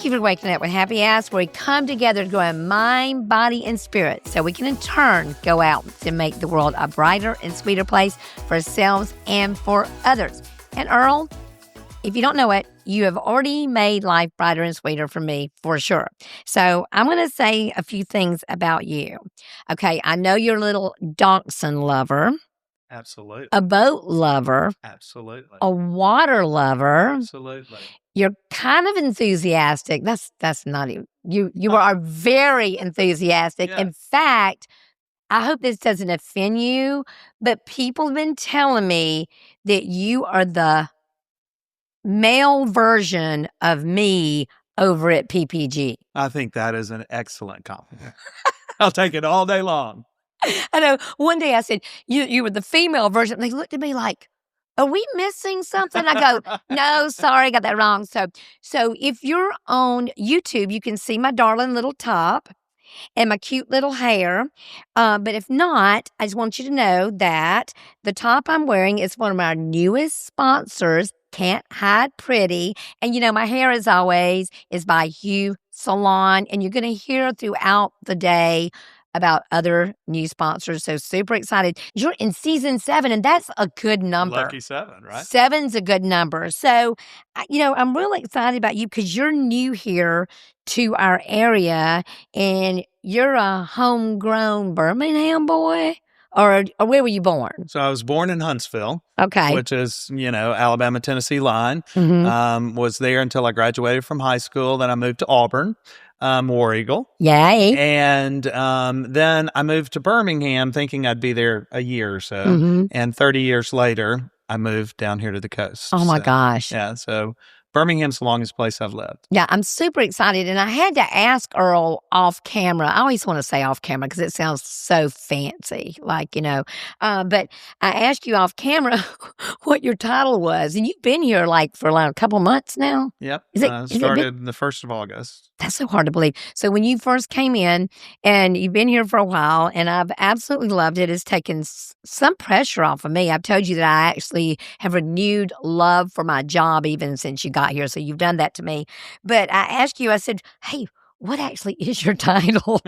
you for waking up with Happy Ass, where we come together to grow in mind, body, and spirit so we can in turn go out to make the world a brighter and sweeter place for ourselves and for others. And Earl, if you don't know it, you have already made life brighter and sweeter for me, for sure. So I'm going to say a few things about you. Okay, I know you're a little dachshund lover. Absolutely. A boat lover. Absolutely. A water lover. Absolutely. You're kind of enthusiastic. That's not even, you are very enthusiastic. Yeah. In fact, I hope this doesn't offend you, but people have been telling me that you are the male version of me over at PPG. I think that is an excellent compliment. I'll take it all day long. I know. One day I said, you were the female version. And they looked at me like, are we missing something? I go, no, sorry, I got that wrong. So if you're on YouTube, you can see my darling little top and my cute little hair. But if not, I just want you to know that the top I'm wearing is one of our newest sponsors, Can't Hide Pretty. And you know, my hair, as always, is by Hue Salon. And you're going to hear throughout the day about other new sponsors. So super excited. You're in season 7, and that's a good number. Lucky 7, right? 7's a good number. So, I'm really excited about you because you're new here to our area, and you're a homegrown Birmingham boy. Or where were you born? So I was born in Huntsville. Okay. Which is, Alabama-Tennessee line. Mm-hmm. Was there until I graduated from high school. Then I moved to Auburn. War Eagle. Yay. And then I moved to Birmingham thinking I'd be there a year or so. Mm-hmm. And 30 years later, I moved down here to the coast. Oh, my gosh. Yeah, so Birmingham's the longest place I've lived. Yeah, I'm super excited. And I had to ask Earl off camera. I always want to say off camera because it sounds so fancy, but I asked you off camera what your title was. And you've been here for a couple months now? Yep. Started the 1st of August. That's so hard to believe. So when you first came in, and you've been here for a while, and I've absolutely loved it. It's taken some pressure off of me. I've told you that I actually have renewed love for my job even since you got here. So you've done that to me. But I asked you, I said, hey, what actually is your title?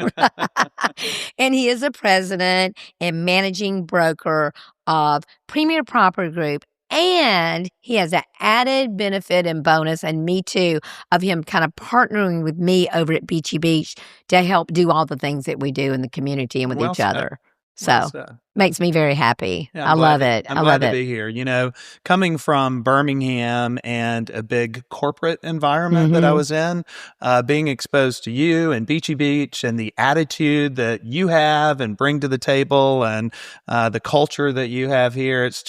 And he is a president and managing broker of Premier Property Group. And he has an added benefit and bonus, and me too, of him kind of partnering with me over at Beachy Beach to help do all the things that we do in the community and with each other. So makes me very happy. Yeah, I love it. I'm glad to be here. Coming from Birmingham and a big corporate environment that I was in, being exposed to you and Beachy Beach and the attitude that you have and bring to the table and the culture that you have here, it's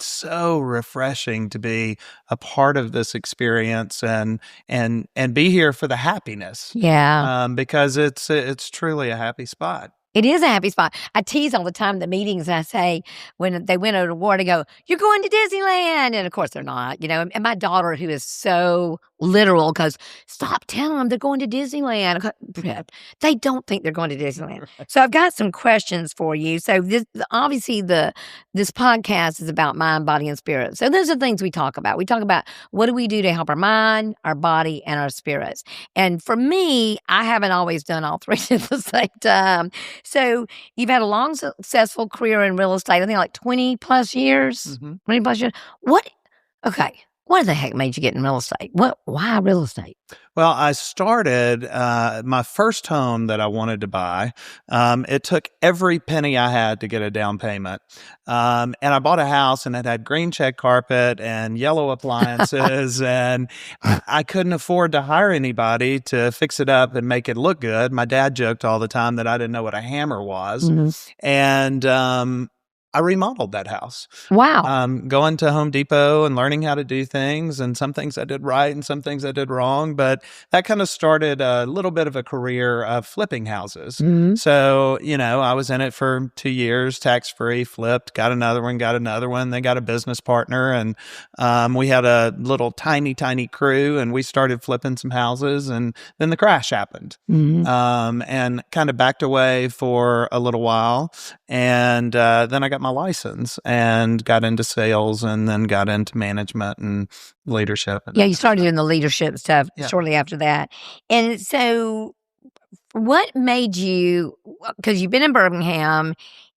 so refreshing to be a part of this experience and be here for the happiness. Yeah. Because it's truly a happy spot. It is a happy spot. I tease all the time the meetings, and I say, when they win an award, I go, you're going to Disneyland. And of course they're not, and my daughter, who is so literal, goes, stop telling them they're going to Disneyland. I go, they don't think they're going to Disneyland. So I've got some questions for you. So this podcast is about mind, body, and spirit. So those are things we talk about. We talk about what do we do to help our mind, our body, and our spirits. And for me, I haven't always done all three at the same time. So you've had a long, successful career in real estate, I think 20 plus years, 20 plus years. What the heck made you get in real estate? Why real estate? Well, I started my first home that I wanted to buy. It took every penny I had to get a down payment. And I bought a house, and it had green check carpet and yellow appliances. And I couldn't afford to hire anybody to fix it up and make it look good. My dad joked all the time that I didn't know what a hammer was. And I remodeled that house. Wow. Going to Home Depot and learning how to do things, and some things I did right and some things I did wrong. But that kind of started a little bit of a career of flipping houses. So, I was in it for 2 years, tax-free, flipped, got another one, then got a business partner. And we had a little tiny crew, and we started flipping some houses. And then the crash happened and kind of backed away for a little while. And then I got my my license and got into sales and then got into management and leadership. And Yeah, you started doing the leadership stuff Yeah. shortly after that. And so what made you, because you've been in Birmingham,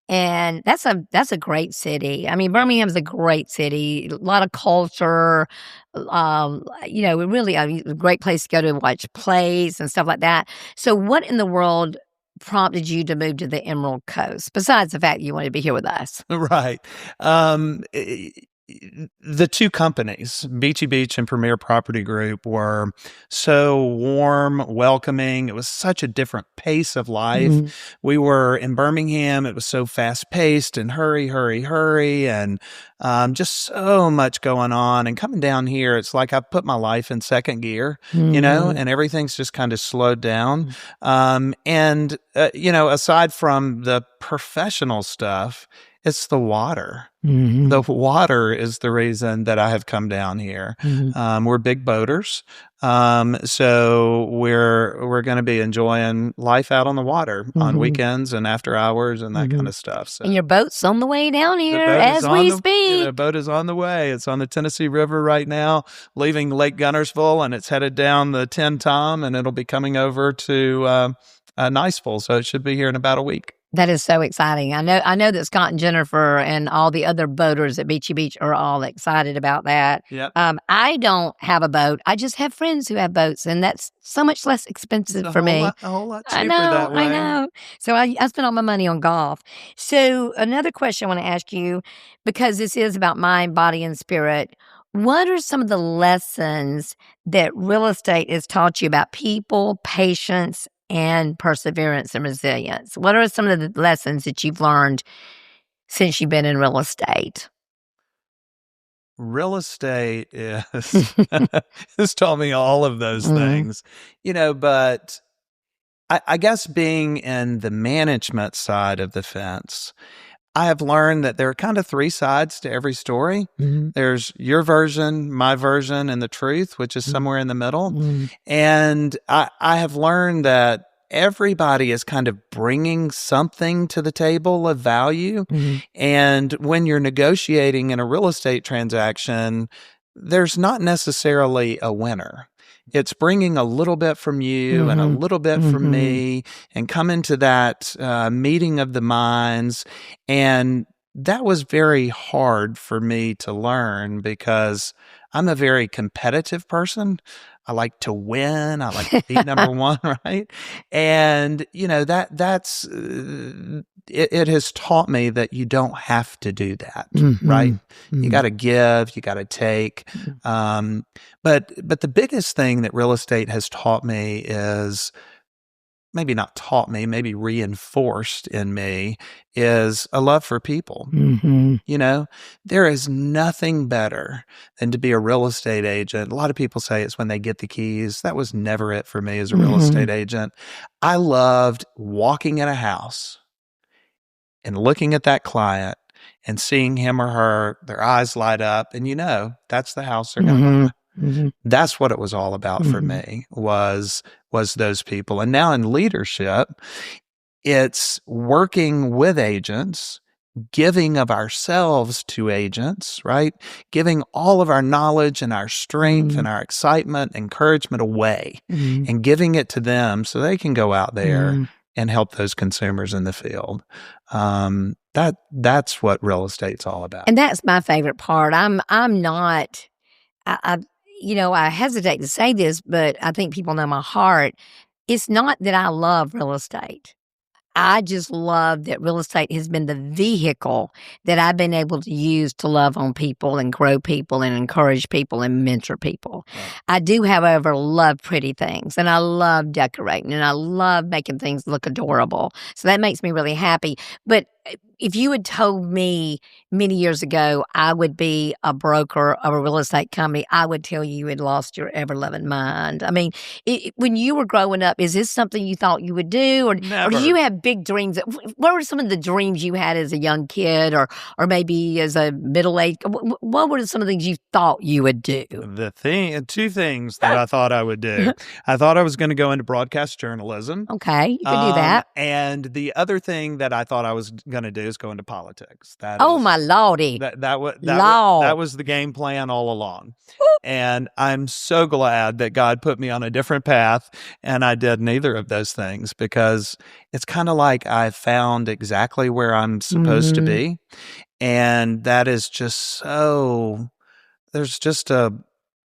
and that's a great city. I mean, Birmingham's a great city, a lot of culture, really a great place to go to watch plays and stuff like that. So what in the world prompted you to move to the Emerald Coast, besides the fact you wanted to be here with us? Right. The two companies, Beachy Beach and Premier Property Group, were so warm, welcoming. It was such a different pace of life. Mhm. We were in Birmingham. It was so fast paced and hurry, hurry, hurry, and just so much going on. And coming down here, it's like I put my life in second gear, Mhm. and everything's just kind of slowed down. Aside from the professional stuff, it's the water. Mhm. The water is the reason that I have come down here. Mhm. We're big boaters, so we're going to be enjoying life out on the water on Mhm. weekends and after hours and that kind Mhm. of stuff. So And your boat's on the way down the here boat is as on we the speak. boat is on the way. It's on the Tennessee River right now, leaving Lake Gunnersville, and it's headed down the Ten Tom, and it'll be coming over to Niceville. So it should be here in about a week. That is so exciting. I know that Scott and Jennifer and all the other boaters at Beachy Beach are all excited about that. Yep. I don't have a boat. I just have friends who have boats, and that's so much less expensive It's for me. a whole lot I cheaper that know, I way. know. So I spend all my money on golf. So another question I want to ask you, because this is about mind, body, and spirit. What are some of the lessons that real estate has taught you about people, patience, and perseverance and resilience? What are some of the lessons that you've learned since you've been in real estate? Real estate is has taught me all of those Mhm. things, but I guess being in the management side of the fence, I have learned that there are kind of three sides to every story. Mhm. There's your version, my version, and the truth, which is somewhere in the middle. Mhm. And I have learned that everybody is kind of bringing something to the table of value. Mhm. And when you're negotiating in a real estate transaction, there's not necessarily a winner. It's bringing a little bit from you and a Mhm. little bit from Mhm. me and coming to that meeting of the minds. And that was very hard for me to learn because I'm a very competitive person. I like to win. I like to be number one, right? And that's it has taught me that you don't have to do that, right? Mhm. You Mhm. got to give, you got to take. Mhm. But the biggest thing that real estate has taught me is maybe not taught me, maybe reinforced in me is a love for people. Mhm. There is nothing better than to be a real estate agent. A lot of people say it's when they get the keys. That was never it for me as a real estate agent. I loved walking in a house and looking at that client and seeing him or her, their eyes light up, and that's the house they're going to buy. Mhm. Mhm. That's what it was all about for Mhm. me was those people. And now in leadership, it's working with agents, giving of ourselves to agents, right? Giving all of our knowledge and our strength and our excitement, encouragement away Mhm. and giving it to them so they can go out there Mhm. and help those consumers in the field. That's what real estate's all about. And that's my favorite part. I'm not I hesitate to say this, but I think people know my heart. It's not that I love real estate. I just love that real estate has been the vehicle that I've been able to use to love on people and grow people and encourage people and mentor people. Right. I do, however, love pretty things and I love decorating and I love making things look adorable. So that makes me really happy. But if you had told me many years ago I would be a broker of a real estate company, I would tell you had lost your ever loving mind. I mean, when you were growing up, is this something you thought you would do, or Never. did you have big dreams? What were some of the dreams you had as a young kid, or maybe as a middle age? What were some of the things you thought you would do? Two things that I thought I would do. I thought I was going to go into broadcast journalism. Okay, you could do that. And the other thing that I thought I was going to do is go into politics. Oh, my lordy. That Lord. was the game plan all along. And I'm so glad that God put me on a different path, and I did neither of those things, because it's kind of like I found exactly where I'm supposed to be. And that is just so, there's just a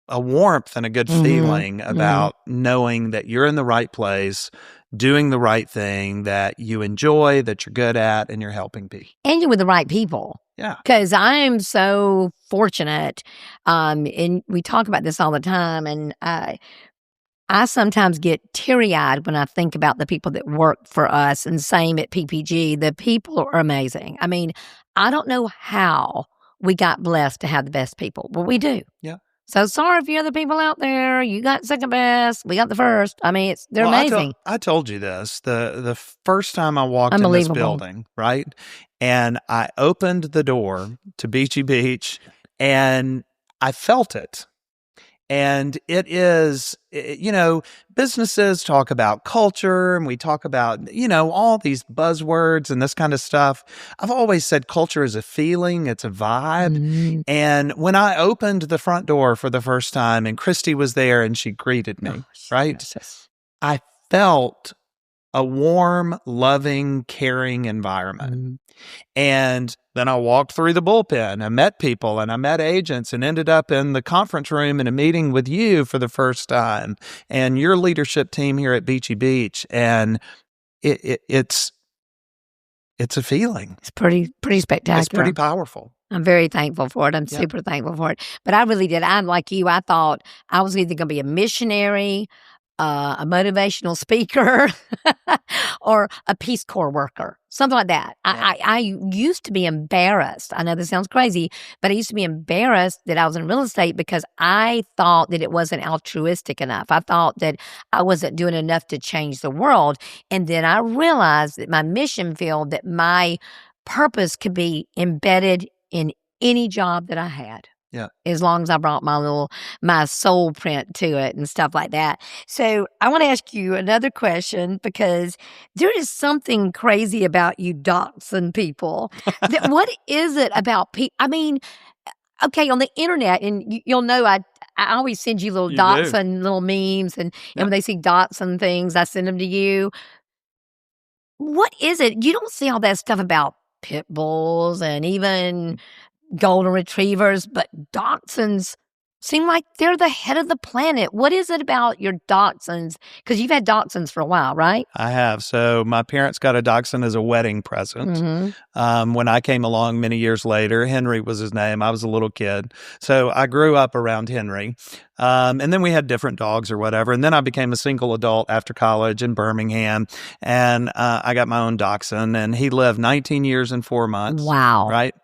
warmth and a good feeling about knowing that you're in the right place, doing the right thing that you enjoy, that you're good at, and you're helping people. And you're with the right people. Yeah. Because I'm so fortunate, and we talk about this all the time, and I sometimes get teary-eyed when I think about the people that work for us, and same at PPG. The people are amazing. I mean, I don't know how we got blessed to have the best people, but we do. Yeah. So sorry if you other people out there, you got second best, we got the first. I mean, they're amazing. I told you this, the first time I walked in this building, right? And I opened the door to Beachy Beach, and I felt it. And it is, businesses talk about culture, and we talk about, all these buzzwords and this kind of stuff. I've always said culture is a feeling, it's a vibe. And when I opened the front door for the first time and Christy was there and she greeted me, right? Yes. I felt a warm, loving, caring environment. And then I walked through the bullpen. I met people and I met agents and ended up in the conference room in a meeting with you for the first time and your leadership team here at Beachy Beach. And it's a feeling. It's pretty spectacular. It's pretty powerful. I'm very thankful for it. I'm super thankful for it. But I really did. I'm like you. I thought I was either going to be a missionary, a motivational speaker, or a Peace Corps worker, something like that. Yeah. I used to be embarrassed. I know this sounds crazy, but I used to be embarrassed that I was in real estate because I thought that it wasn't altruistic enough. I thought that I wasn't doing enough to change the world. And then I realized that my mission field, that my purpose could be embedded in any job that I had. Yeah. As long as I brought my soul print to it and stuff like that. So I want to ask you another question, because there is something crazy about you dachshund people. What is it about people? I mean, okay, on the internet, and you'll know I always send you little dachshund little memes, and when they see dachshund things, I send them to you. What is it? You don't see all that stuff about pit bulls and even golden retrievers, but dachshunds seem like they're the head of the planet. What is it about your dachshunds? Because you've had dachshunds for a while, right? I have. So my parents got a dachshund as a wedding present. When I came along many years later, Henry was his name. I was a little kid. So I grew up around Henry. And then we had different dogs or whatever. And then I became a single adult after college in Birmingham. And I got my own dachshund, and he lived 19 years and 4 months. Wow. Right?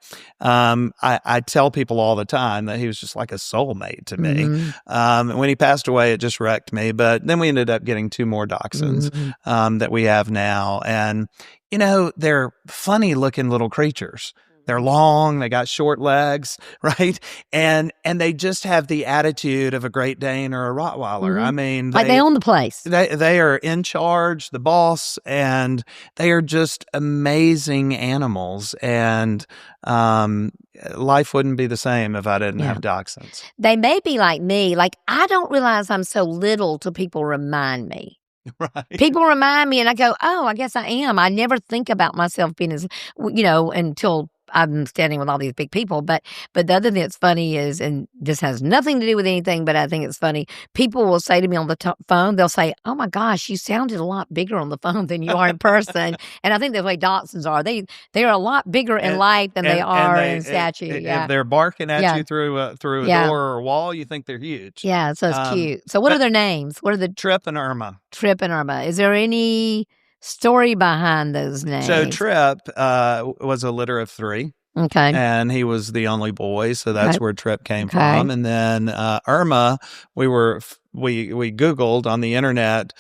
I tell people all the time that he was just like a soulmate to me. When he passed away, it just wrecked me. But then we ended up getting 2 more dachshunds that we have now. And, they're funny looking little creatures. They're long, they got short legs, right? And they just have the attitude of a Great Dane or a Rottweiler. I mean, like they own the place. They are in charge, the boss, and they are just amazing animals. And life wouldn't be the same if I didn't have dachshunds. They may be like me. Like, I don't realize I'm so little till people remind me. Right. People remind me, and I go, oh, I guess I am. I never think about myself being as, until I'm standing with all these big people. But the other thing that's funny is, and this has nothing to do with anything, but I think it's funny, people will say to me on the phone, they'll say, oh my gosh, you sounded a lot bigger on the phone than you are in person. And I think the way dachshunds are, they're a lot bigger in life than they are in stature. If they're barking at you through a door or a wall, you think they're huge. Yeah, so it's cute. So what are their names? What are the Trip and Irma? Trip and Irma. Is there any story behind those names? So Trip was a litter of 3. Okay. And he was the only boy, so that's where Trip came from. And then Irma, we Googled on the internet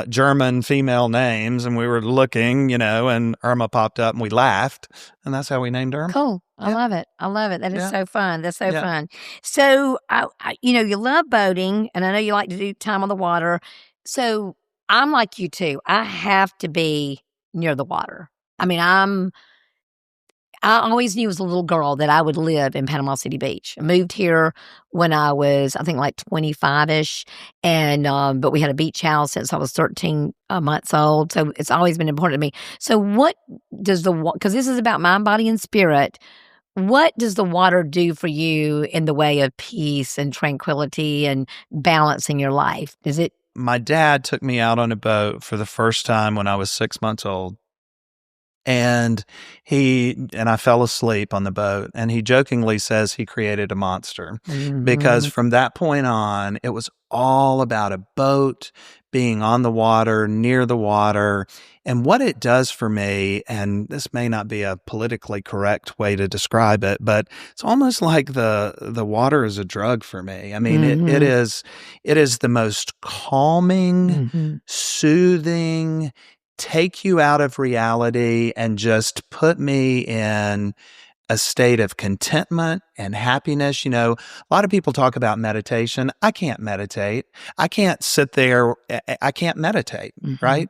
German female names, and we were looking, and Irma popped up, and we laughed, and that's how we named Irma. Cool. I love it. I love it. That is so fun. That's so fun. So, you love boating, and I know you like to do time on the water. So I'm like you too. I have to be near the water. I mean, I always knew as a little girl that I would live in Panama City Beach. I moved here when I was, I think, like 25-ish, and, but we had a beach house since I was 13 months old, so it's always been important to me. So what does because this is about mind, body, and spirit, what does the water do for you in the way of peace and tranquility and balance in your life? Is it My dad took me out on a boat for the first time when I was 6 months old. And I fell asleep on the boat, and he jokingly says he created a monster because Mhm. from that point on, it was all about a boat, being on the water, near the water. And what it does for me, and this may not be a politically correct way to describe it, but it's almost like the water is a drug for me. I mean, Mhm. it is the most calming, Mhm. soothing, take you out of reality and just put me in a state of contentment and happiness. A lot of people talk about meditation. I can't meditate. I can't sit there. I can't meditate, Mhm. right?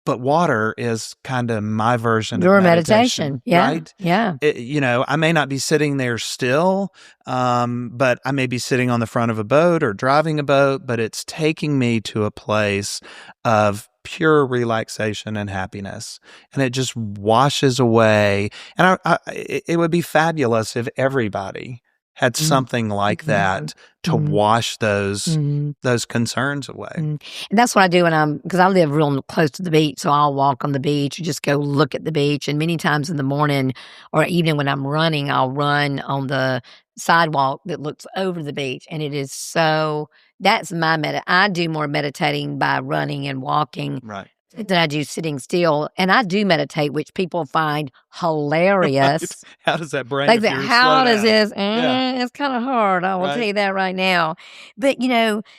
But water is kind of my version of Your meditation, meditation. Yeah, right? yeah. I may not be sitting there still, but I may be sitting on the front of a boat or driving a boat, but it's taking me to a place of pure relaxation and happiness. And it just washes away. And it would be fabulous if everybody had Mm. something like Mhm. that to Mhm. wash Mhm. those concerns away. Mm, and that's what I do when because I live real close to the beach, so I'll walk on the beach or just go look at the beach, and many times in the morning or evening when I'm running, I'll run on the sidewalk that looks over the beach, and it is so that's my I do more meditating by running and walking Right. than I do sitting still, and I do meditate, which people find Right. hilarious. How does that brain Like, of the yours slow how does down? this Yeah, it's kinda hard, I will tell right. you that right now. But,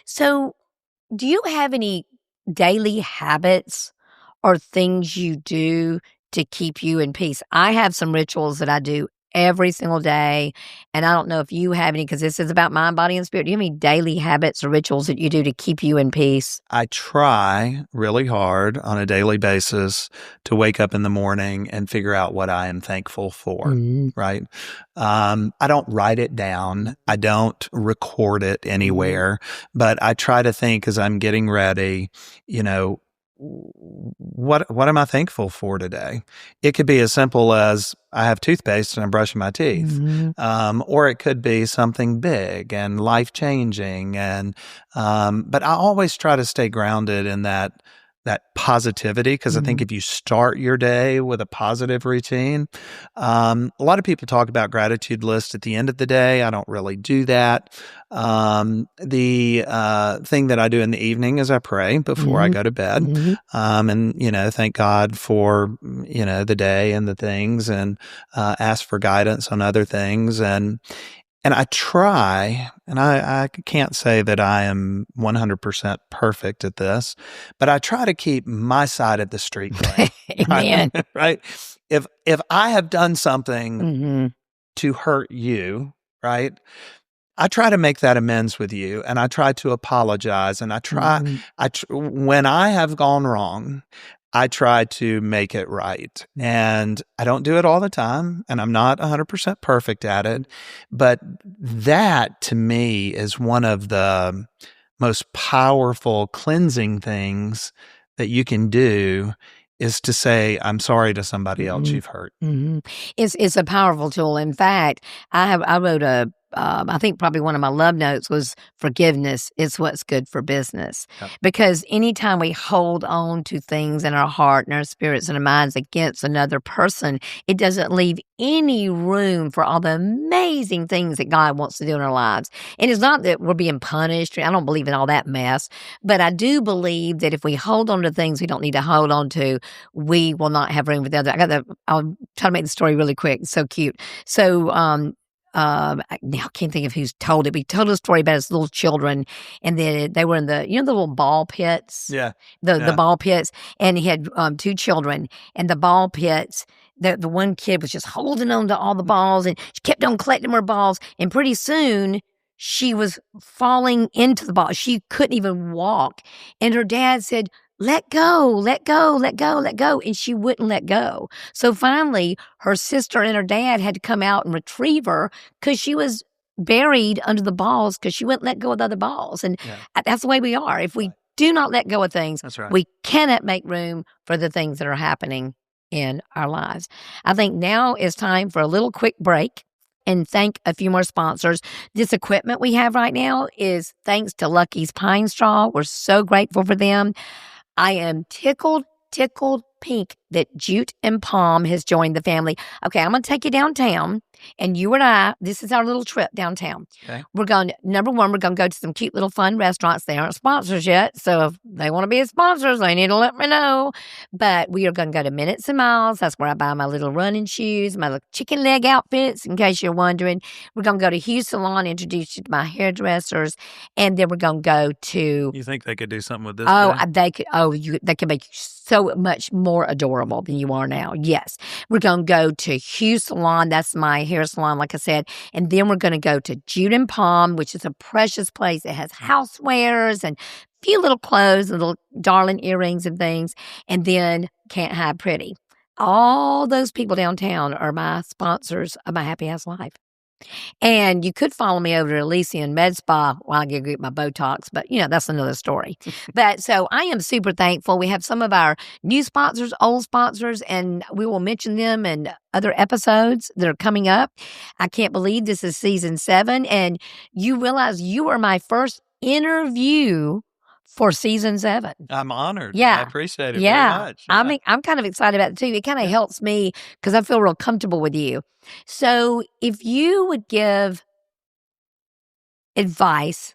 so do you have any daily habits or things you do to keep you in peace? I have some rituals that I do every single day, and I don't know if you have any because this is about mind, body, and spirit. Do you have any daily habits or rituals that you do to keep you in peace? I try really hard on a daily basis to wake up in the morning and figure out what I am thankful for, Mhm. right? I don't write it down. I don't record it Mhm. anywhere, but I try to think as I'm getting ready, you know, what am I thankful for today? It could be as simple as I have toothpaste and I'm brushing my teeth. Mhm. Or it could be something big and life changing. But I always try to stay grounded in that positivity because I think Mhm. if you start your day with a positive routine, a lot of people talk about gratitude lists at the end of the day. I don't really do that. The thing that I do in the evening is I pray before I Mhm. go to bed, Mhm. and thank God for the day and the things, and ask for guidance on other things, and I try, and I can't say that I am 100% perfect at this, but I try to keep my side of the street clean, right? Amen. Right? If I have done something Mhm. to hurt you, right? I try to make that amends with you, and I try to apologize, and Mhm. when I have gone wrong, I try to make it right. And I don't do it all the time, and I'm not 100% perfect at it, but that to me is one of the most powerful cleansing things that you can do is to say, I'm sorry to somebody else Mhm. you've hurt. Mhm. It's a powerful tool. In fact, I wrote I think probably one of my love notes was forgiveness is what's good for business. Yep. Because anytime we hold on to things in our heart and our spirits and our minds against another person, it doesn't leave any room for all the amazing things that God wants to do in our lives. And it's not that we're being punished. I don't believe in all that mess, but I do believe that if we hold on to things we don't need to hold on to, we will not have room for the other. I'll try to make the story really quick. It's so cute. So, I now can't think of who's told it, but he told a story about his little children, and then they were in the little ball pits, Yeah. the Yeah. ball pits, and he had, 2 children, and the ball pits, the one kid was just holding on to all the balls, and she kept on collecting more balls, and pretty soon, she was falling into the ball. She couldn't even walk, and her dad said, let go, let go, let go, let go. And she wouldn't let go. So finally, her sister and her dad had to come out and retrieve her because she was buried under the balls because she wouldn't let go of the other balls. And that's the way we are. If we do not let go of things, we cannot make room for the things that are happening in our lives. I think now is time for a little quick break and thank a few more sponsors. This equipment we have right now is thanks to Lucky's Pine Straw. We're so grateful for them. I am tickled pink that Jute and Palm has joined the family. Okay, I'm going to take you downtown, and you and I, this is our little trip downtown. Okay. We're going, number one, we're going to go to some cute little fun restaurants. They aren't sponsors yet, so if they want to be sponsors, they need to let me know. But we are going to go to Minutes and Miles. That's where I buy my little running shoes, my little chicken leg outfits, in case you're wondering. We're going to go to Hughes Salon, introduce you to my hairdressers, and then we're going to go to... You think they could do something with this? They could. They could make you so much more adorable than you are now. Yes, we're going to go to Hughes Salon. That's my hair salon, like I said, and then we're going to go to Jute and Palm, which is a precious place. It has housewares and a few little clothes and little darling earrings and things, and then Can't Hide Pretty. All those people downtown are my sponsors of my Happy House Life. And you could follow me over to Elysian Med Spa while I get my Botox, but, that's another story. But so I am super thankful. We have some of our new sponsors, old sponsors, and we will mention them in other episodes that are coming up. I can't believe this is season 7, and you realize you are my first interview for season 7. I'm honored. Yeah. I appreciate it very much. Yeah. I mean, I'm kind of excited about it too. It kind of helps me because I feel real comfortable with you. So if you would give advice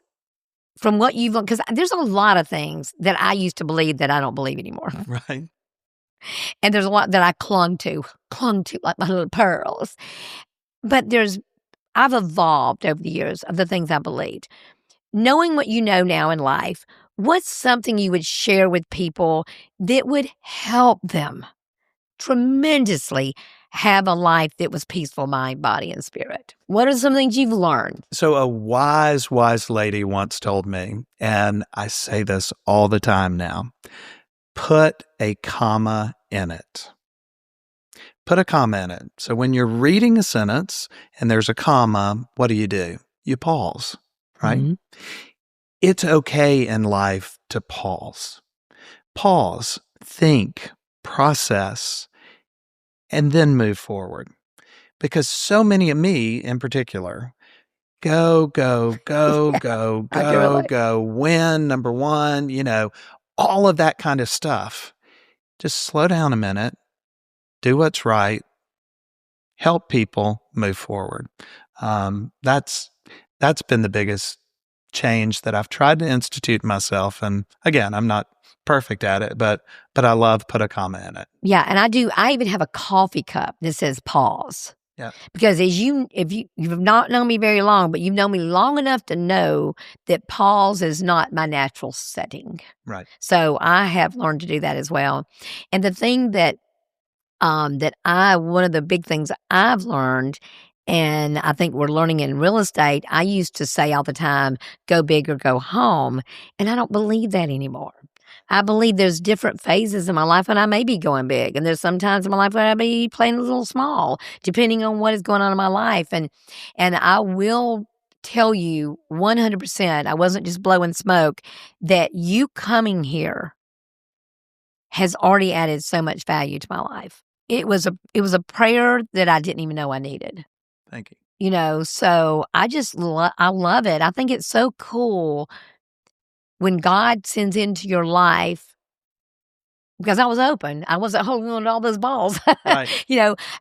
from what you've learned, because there's a lot of things that I used to believe that I don't believe anymore. Right. And there's a lot that I clung to like my little pearls. But I've evolved over the years of the things I believed. Knowing what you know now in life, what's something you would share with people that would help them tremendously have a life that was peaceful, mind, body, and spirit? What are some things you've learned? So a wise lady once told me, and I say this all the time now, put a comma in it. Put a comma in it. So when you're reading a sentence and there's a comma, what do? You pause, right? Mm-hmm. It's okay in life to pause. Pause, think, process, and then move forward. Because so many of me in particular, go, win, number one, all of that kind of stuff. Just slow down a minute, do what's right, help people move forward. That's been the biggest change that I've tried to institute myself. And again, I'm not perfect at it, but I love put a comma in it. Yeah, and I even have a coffee cup that says pause. Yeah. Because if you've not known me very long, but you've known me long enough to know that pause is not my natural setting. Right. So I have learned to do that as well. And the thing that one of the big things I've learned, and I think we're learning in real estate, I used to say all the time, go big or go home. And I don't believe that anymore. I believe there's different phases in my life when I may be going big. And there's some times in my life when I may be playing a little small, depending on what is going on in my life. And I will tell you 100%, I wasn't just blowing smoke, that you coming here has already added so much value to my life. It was a prayer that I didn't even know I needed. Thank you. So I just I love it. I think it's so cool when God sends into your life, because I was open. I wasn't holding on to all those balls. Right.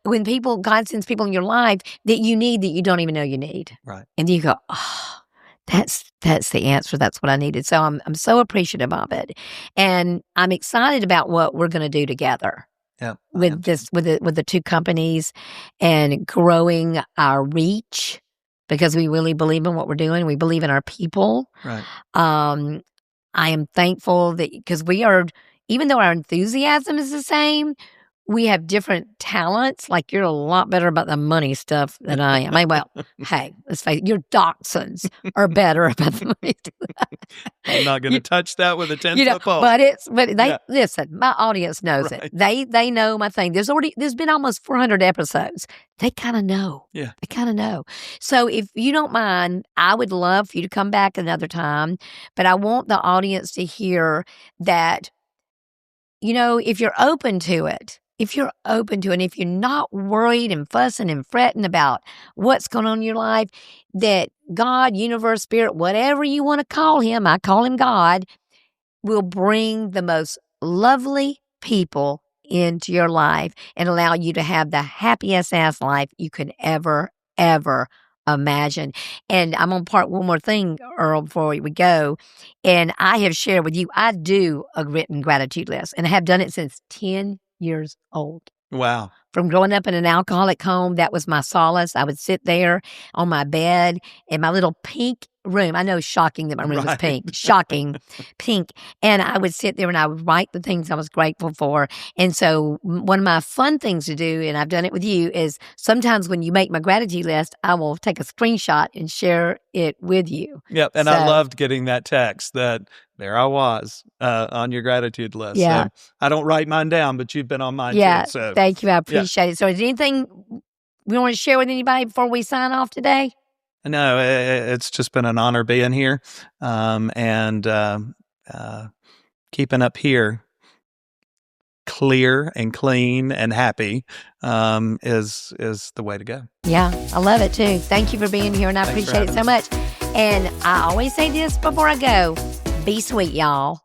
When God sends people in your life that you need, that you don't even know you need. Right. And you go, oh, that's the answer. That's what I needed. So I'm so appreciative of it. And I'm excited about what we're going to do together. Yeah, with the two companies and growing our reach, because we really believe in what we're doing. We believe in our people. Right. I am thankful that because we are, even though our enthusiasm is the same, we have different talents. Like, you're a lot better about the money stuff than I am. Well, hey, let's face it, your dachshunds are better about the money stuff. I'm not going to touch that with a 10-foot pole. But they listen. My audience knows it. They know my thing. There's been almost 400 episodes. They kind of know. Yeah, they kind of know. So if you don't mind, I would love for you to come back another time. But I want the audience to hear that. If you're open to it. If you're open to it, and if you're not worried and fussing and fretting about what's going on in your life, that God, universe, spirit, whatever you want to call him, I call him God, will bring the most lovely people into your life and allow you to have the happiest ass life you could ever imagine. And I'm going to part one more thing, Earl, before we go. And I have shared with you, I do a written gratitude list, and I have done it since 10 years old. Wow. From growing up in an alcoholic home, that was my solace. I would sit there on my bed in my little pink room. I know, shocking that my room was pink. Shocking. Pink. And I would sit there and I would write the things I was grateful for. And so one of my fun things to do, and I've done it with you, is sometimes when you make my gratitude list, I will take a screenshot and share it with you. Yep. And I loved getting that text that there I was on your gratitude list. Yeah. So I don't write mine down, but you've been on mine too. So thank you. I appreciate it. So is there anything we want to share with anybody before we sign off today? No, it's just been an honor being here, and keeping up here clear and clean and happy is the way to go. Yeah, I love it too. Thank you for being here, and I appreciate it so much. And I always say this before I go: be sweet, y'all.